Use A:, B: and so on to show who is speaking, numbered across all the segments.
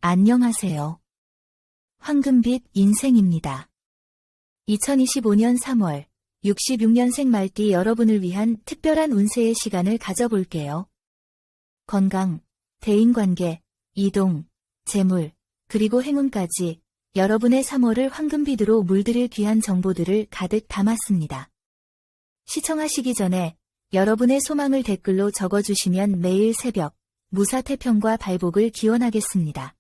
A: 안녕하세요. 황금빛 인생입니다. 2025년 3월 66년생 말띠 여러분을 위한 특별한 운세의 시간을 가져볼게요. 건강, 대인관계, 이동, 재물, 그리고 행운까지 여러분의 3월을 황금빛으로 물들일 귀한 정보들을 가득 담았습니다. 시청하시기 전에 여러분의 소망을 댓글로 적어주시면 매일 새벽 무사태평과 발복을 기원하겠습니다.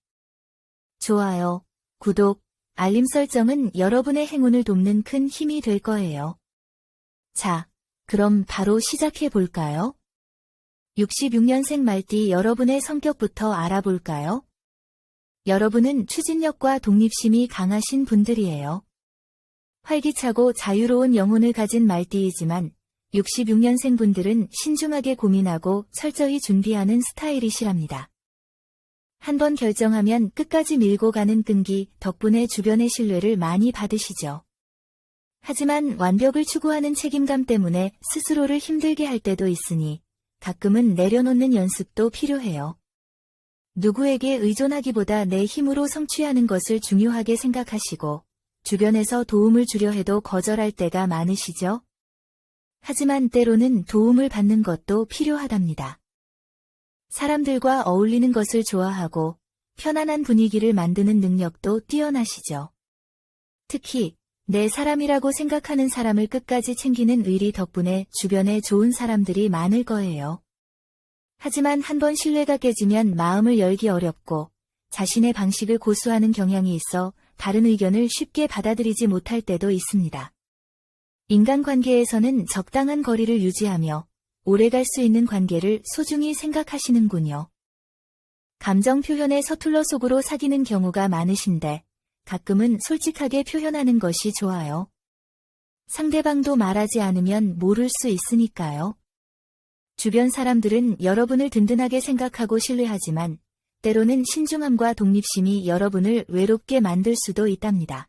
A: 좋아요, 구독, 알림 설정은 여러분의 행운을 돕는 큰 힘이 될 거예요. 자, 그럼 바로 시작해 볼까요? 66년생 말띠 여러분의 성격부터 알아볼까요? 여러분은 추진력과 독립심이 강하신 분들이에요. 활기차고 자유로운 영혼을 가진 말띠이지만 66년생 분들은 신중하게 고민하고 철저히 준비하는 스타일이시랍니다. 한번 결정하면 끝까지 밀고 가는 끈기 덕분에 주변의 신뢰를 많이 받으시죠. 하지만 완벽을 추구하는 책임감 때문에 스스로를 힘들게 할 때도 있으니 가끔은 내려놓는 연습도 필요해요. 누구에게 의존하기보다 내 힘으로 성취하는 것을 중요하게 생각하시고 주변에서 도움을 주려 해도 거절할 때가 많으시죠? 하지만 때로는 도움을 받는 것도 필요하답니다. 사람들과 어울리는 것을 좋아하고 편안한 분위기를 만드는 능력도 뛰어나시죠. 특히 내 사람이라고 생각하는 사람을 끝까지 챙기는 의리 덕분에 주변에 좋은 사람들이 많을 거예요. 하지만 한번 신뢰가 깨지면 마음을 열기 어렵고 자신의 방식을 고수하는 경향이 있어 다른 의견을 쉽게 받아들이지 못할 때도 있습니다. 인간관계에서는 적당한 거리를 유지하며 오래갈 수 있는 관계를 소중히 생각하시는군요. 감정 표현에 서툴러 속으로 사귀는 경우가 많으신데 가끔은 솔직하게 표현하는 것이 좋아요. 상대방도 말하지 않으면 모를 수 있으니까요. 주변 사람들은 여러분을 든든하게 생각하고 신뢰하지만 때로는 신중함과 독립심이 여러분을 외롭게 만들 수도 있답니다.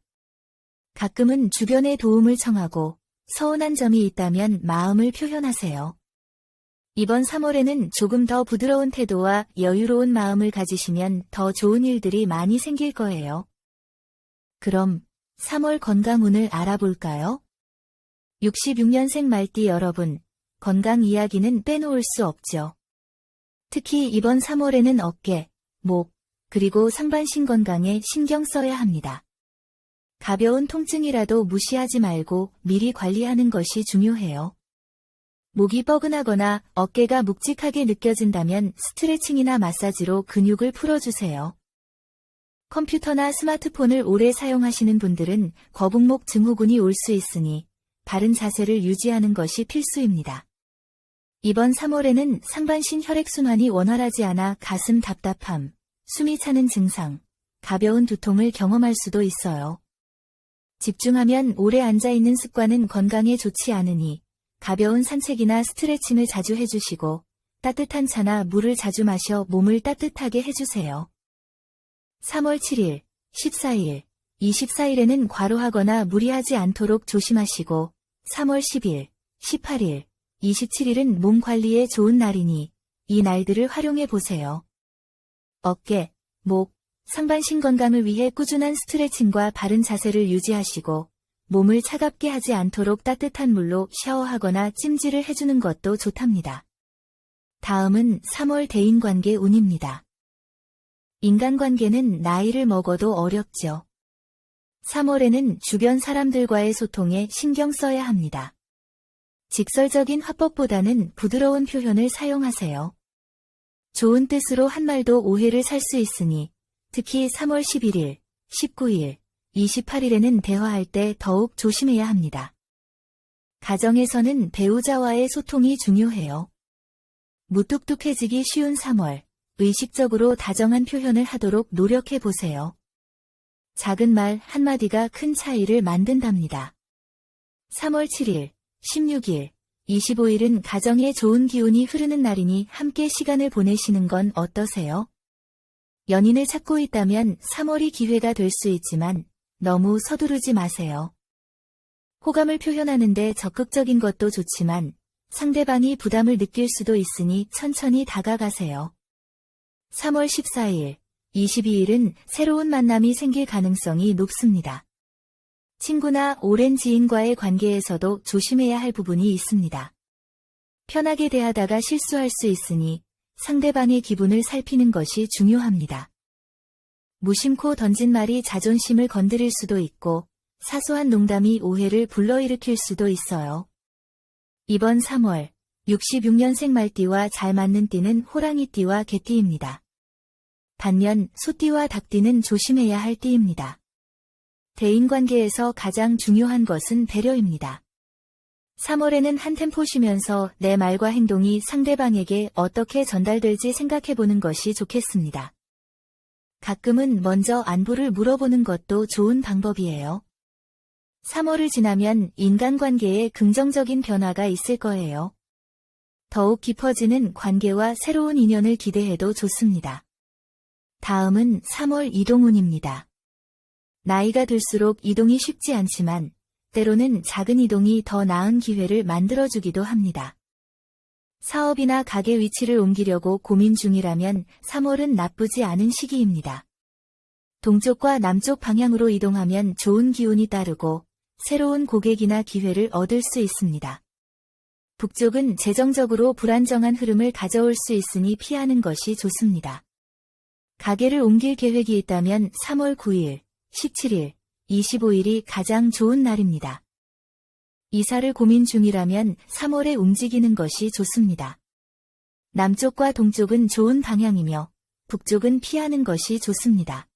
A: 가끔은 주변의 도움을 청하고 서운한 점이 있다면 마음을 표현하세요. 이번 3월에는 조금 더 부드러운 태도와 여유로운 마음을 가지시면 더 좋은 일들이 많이 생길 거예요. 그럼 3월 건강운을 알아볼까요? 66년생 말띠 여러분, 건강 이야기는 빼놓을 수 없죠. 특히 이번 3월에는 어깨, 목, 그리고 상반신 건강에 신경 써야 합니다. 가벼운 통증이라도 무시하지 말고 미리 관리하는 것이 중요해요. 목이 뻐근하거나 어깨가 묵직하게 느껴진다면 스트레칭이나 마사지로 근육을 풀어주세요. 컴퓨터나 스마트폰을 오래 사용하시는 분들은 거북목 증후군이 올 수 있으니 바른 자세를 유지하는 것이 필수입니다. 이번 3월에는 상반신 혈액순환이 원활하지 않아 가슴 답답함, 숨이 차는 증상, 가벼운 두통을 경험할 수도 있어요. 집중하면 오래 앉아있는 습관은 건강에 좋지 않으니 가벼운 산책이나 스트레칭을 자주 해주시고 따뜻한 차나 물을 자주 마셔 몸을 따뜻하게 해주세요. 3월 7일, 14일, 24일에는 과로하거나 무리하지 않도록 조심하시고 3월 10일, 18일, 27일은 몸 관리에 좋은 날이니 이 날들을 활용해 보세요. 어깨, 목, 상반신 건강을 위해 꾸준한 스트레칭과 바른 자세를 유지하시고 몸을 차갑게 하지 않도록 따뜻한 물로 샤워하거나 찜질을 해주는 것도 좋답니다. 다음은 3월 대인관계 운입니다. 인간관계는 나이를 먹어도 어렵죠. 3월에는 주변 사람들과의 소통에 신경 써야 합니다. 직설적인 화법보다는 부드러운 표현을 사용하세요. 좋은 뜻으로 한 말도 오해를 살 수 있으니 특히 3월 11일, 19일, 28일에는 대화할 때 더욱 조심해야 합니다. 가정에서는 배우자와의 소통이 중요해요. 무뚝뚝해지기 쉬운 3월, 의식적으로 다정한 표현을 하도록 노력해 보세요. 작은 말 한마디가 큰 차이를 만든답니다. 3월 7일, 16일, 25일은 가정에 좋은 기운이 흐르는 날이니 함께 시간을 보내시는 건 어떠세요? 연인을 찾고 있다면 3월이 기회가 될 수 있지만 너무 서두르지 마세요. 호감을 표현하는데 적극적인 것도 좋지만 상대방이 부담을 느낄 수도 있으니 천천히 다가가세요. 3월 14일, 22일은 새로운 만남이 생길 가능성이 높습니다. 친구나 오랜 지인과의 관계에서도 조심해야 할 부분이 있습니다. 편하게 대하다가 실수할 수 있으니 상대방의 기분을 살피는 것이 중요합니다. 무심코 던진 말이 자존심을 건드릴 수도 있고 사소한 농담이 오해를 불러일으킬 수도 있어요. 이번 3월 66년생 말띠와 잘 맞는 띠는 호랑이띠와 개띠입니다. 반면 소띠와 닭띠는 조심해야 할 띠입니다. 대인관계에서 가장 중요한 것은 배려입니다. 3월에는 한 템포 쉬면서 내 말과 행동이 상대방에게 어떻게 전달될지 생각해보는 것이 좋겠습니다. 가끔은 먼저 안부를 물어보는 것도 좋은 방법이에요. 3월을 지나면 인간관계에 긍정적인 변화가 있을 거예요. 더욱 깊어지는 관계와 새로운 인연을 기대해도 좋습니다. 다음은 3월 이동운입니다. 나이가 들수록 이동이 쉽지 않지만 때로는 작은 이동이 더 나은 기회를 만들어주기도 합니다. 사업이나 가게 위치를 옮기려고 고민 중이라면 3월은 나쁘지 않은 시기입니다. 동쪽과 남쪽 방향으로 이동하면 좋은 기운이 따르고 새로운 고객이나 기회를 얻을 수 있습니다. 북쪽은 재정적으로 불안정한 흐름을 가져올 수 있으니 피하는 것이 좋습니다. 가게를 옮길 계획이 있다면 3월 9일, 17일, 25일이 가장 좋은 날입니다. 이사를 고민 중이라면 3월에 움직이는 것이 좋습니다. 남쪽과 동쪽은 좋은 방향이며 북쪽은 피하는 것이 좋습니다.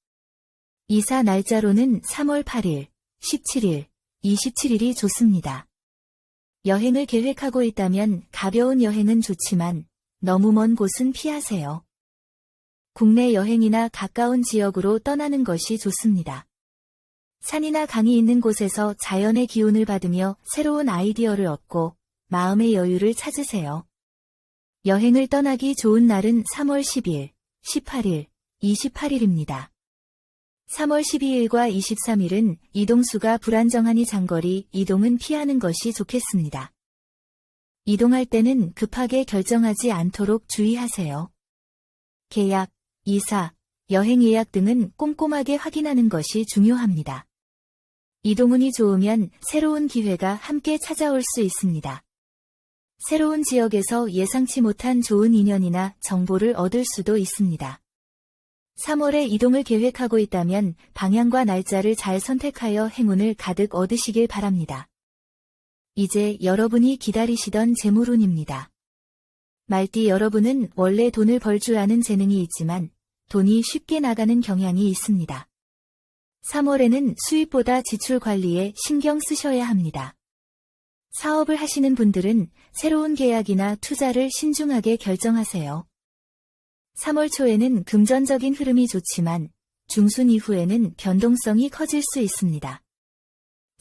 A: 이사 날짜로는 3월 8일, 17일, 27일이 좋습니다. 여행을 계획하고 있다면 가벼운 여행은 좋지만 너무 먼 곳은 피하세요. 국내 여행이나 가까운 지역으로 떠나는 것이 좋습니다. 산이나 강이 있는 곳에서 자연의 기운을 받으며 새로운 아이디어를 얻고 마음의 여유를 찾으세요. 여행을 떠나기 좋은 날은 3월 10일, 18일, 28일입니다. 3월 12일과 23일은 이동수가 불안정하니 장거리 이동은 피하는 것이 좋겠습니다. 이동할 때는 급하게 결정하지 않도록 주의하세요. 계약, 이사, 여행 예약 등은 꼼꼼하게 확인하는 것이 중요합니다. 이동운이 좋으면 새로운 기회가 함께 찾아올 수 있습니다. 새로운 지역에서 예상치 못한 좋은 인연이나 정보를 얻을 수도 있습니다. 3월에 이동을 계획하고 있다면 방향과 날짜를 잘 선택하여 행운을 가득 얻으시길 바랍니다. 이제 여러분이 기다리시던 재물운입니다. 말띠 여러분은 원래 돈을 벌 줄 아는 재능이 있지만 돈이 쉽게 나가는 경향이 있습니다. 3월에는 수입보다 지출 관리에 신경 쓰셔야 합니다. 사업을 하시는 분들은 새로운 계약이나 투자를 신중하게 결정하세요. 3월 초에는 금전적인 흐름이 좋지만 중순 이후에는 변동성이 커질 수 있습니다.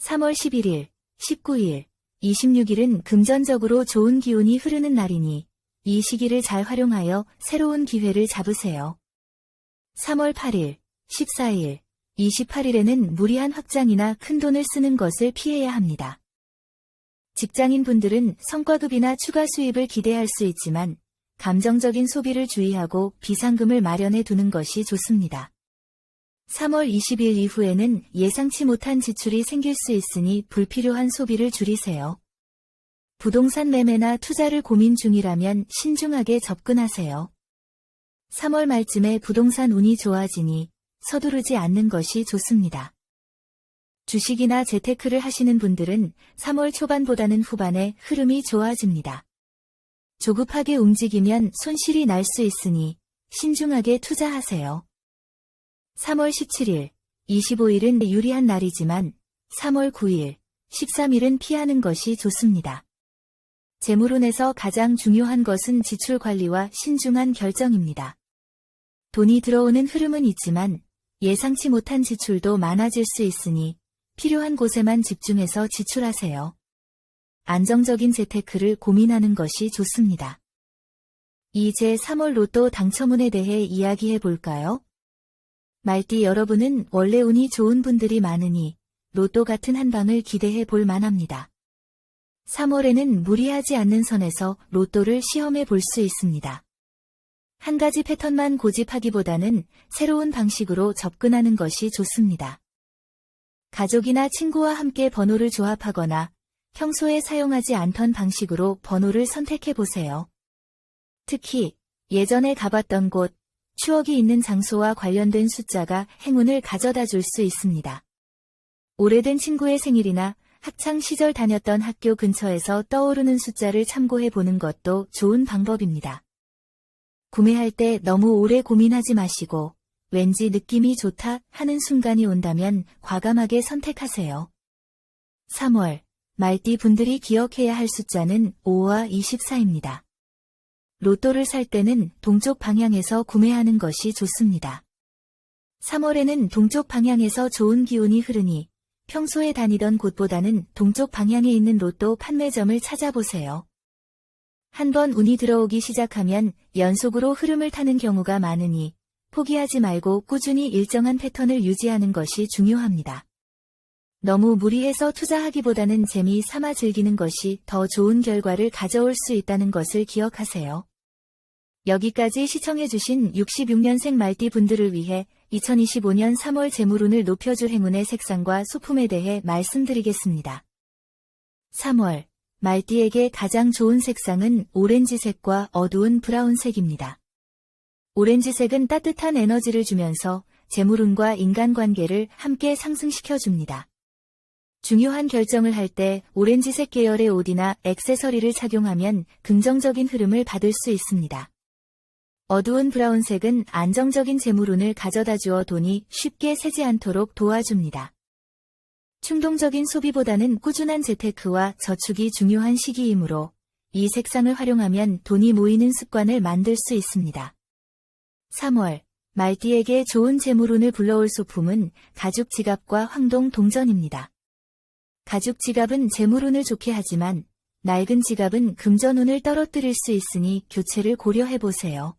A: 3월 11일, 19일, 26일은 금전적으로 좋은 기운이 흐르는 날이니 이 시기를 잘 활용하여 새로운 기회를 잡으세요. 3월 8일, 14일, 28일에는 무리한 확장이나 큰돈을 쓰는 것을 피해야 합니다. 직장인분들은 성과급이나 추가 수입을 기대할 수 있지만 감정적인 소비를 주의하고 비상금을 마련해 두는 것이 좋습니다. 3월 20일 이후에는 예상치 못한 지출이 생길 수 있으니 불필요한 소비를 줄이세요. 부동산 매매나 투자를 고민 중이라면 신중하게 접근하세요. 3월 말쯤에 부동산 운이 좋아지니 서두르지 않는 것이 좋습니다. 주식이나 재테크를 하시는 분들은 3월 초반보다는 후반에 흐름이 좋아집니다. 조급하게 움직이면 손실이 날 수 있으니 신중하게 투자하세요. 3월 17일, 25일은 유리한 날이지만 3월 9일, 13일은 피하는 것이 좋습니다. 재물운에서 가장 중요한 것은 지출 관리와 신중한 결정입니다. 돈이 들어오는 흐름은 있지만 예상치 못한 지출도 많아질 수 있으니 필요한 곳에만 집중해서 지출하세요. 안정적인 재테크를 고민하는 것이 좋습니다. 이제 3월 로또 당첨운에 대해 이야기해 볼까요? 말띠 여러분은 원래 운이 좋은 분들이 많으니 로또 같은 한 방을 기대해 볼 만합니다. 3월에는 무리하지 않는 선에서 로또를 시험해 볼 수 있습니다. 한 가지 패턴만 고집하기보다는 새로운 방식으로 접근하는 것이 좋습니다. 가족이나 친구와 함께 번호를 조합하거나 평소에 사용하지 않던 방식으로 번호를 선택해 보세요. 특히 예전에 가봤던 곳, 추억이 있는 장소와 관련된 숫자가 행운을 가져다 줄 수 있습니다. 오래된 친구의 생일이나 학창 시절 다녔던 학교 근처에서 떠오르는 숫자를 참고해 보는 것도 좋은 방법입니다. 구매할 때 너무 오래 고민하지 마시고 왠지 느낌이 좋다 하는 순간이 온다면 과감하게 선택하세요. 3월, 말띠 분들이 기억해야 할 숫자는 5와 24입니다. 로또를 살 때는 동쪽 방향에서 구매하는 것이 좋습니다. 3월에는 동쪽 방향에서 좋은 기운이 흐르니 평소에 다니던 곳보다는 동쪽 방향에 있는 로또 판매점을 찾아보세요. 한번 운이 들어오기 시작하면 연속으로 흐름을 타는 경우가 많으니 포기하지 말고 꾸준히 일정한 패턴을 유지하는 것이 중요합니다. 너무 무리해서 투자하기보다는 재미 삼아 즐기는 것이 더 좋은 결과를 가져올 수 있다는 것을 기억하세요. 여기까지 시청해주신 66년생 말띠 분들을 위해 2025년 3월 재물운을 높여줄 행운의 색상과 소품에 대해 말씀드리겠습니다. 3월, 말띠에게 가장 좋은 색상은 오렌지색과 어두운 브라운색입니다. 오렌지색은 따뜻한 에너지를 주면서 재물운과 인간관계를 함께 상승시켜줍니다. 중요한 결정을 할 때 오렌지색 계열의 옷이나 액세서리를 착용하면 긍정적인 흐름을 받을 수 있습니다. 어두운 브라운색은 안정적인 재물운을 가져다 주어 돈이 쉽게 새지 않도록 도와줍니다. 충동적인 소비보다는 꾸준한 재테크와 저축이 중요한 시기이므로 이 색상을 활용하면 돈이 모이는 습관을 만들 수 있습니다. 3월, 말띠에게 좋은 재물운을 불러올 소품은 가죽 지갑과 황동 동전입니다. 가죽 지갑은 재물운을 좋게 하지만 낡은 지갑은 금전운을 떨어뜨릴 수 있으니 교체를 고려해보세요.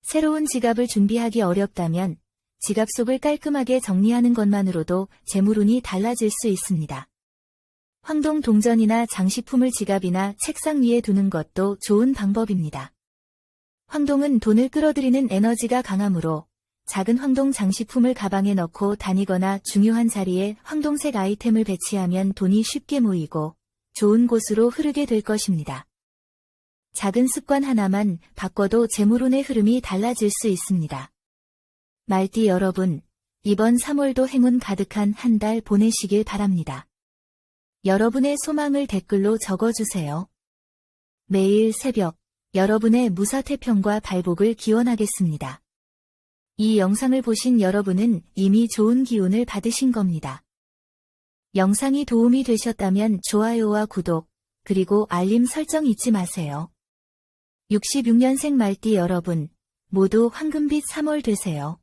A: 새로운 지갑을 준비하기 어렵다면 지갑 속을 깔끔하게 정리하는 것만으로도 재물운이 달라질 수 있습니다. 황동 동전이나 장식품을 지갑이나 책상 위에 두는 것도 좋은 방법입니다. 황동은 돈을 끌어들이는 에너지가 강하므로 작은 황동 장식품을 가방에 넣고 다니거나 중요한 자리에 황동색 아이템을 배치하면 돈이 쉽게 모이고 좋은 곳으로 흐르게 될 것입니다. 작은 습관 하나만 바꿔도 재물운의 흐름이 달라질 수 있습니다. 말띠 여러분, 이번 3월도 행운 가득한 한 달 보내시길 바랍니다. 여러분의 소망을 댓글로 적어주세요. 매일 새벽, 여러분의 무사태평과 발복을 기원하겠습니다. 이 영상을 보신 여러분은 이미 좋은 기운을 받으신 겁니다. 영상이 도움이 되셨다면 좋아요와 구독, 그리고 알림 설정 잊지 마세요. 66년생 말띠 여러분, 모두 황금빛 3월 되세요.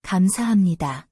A: 감사합니다.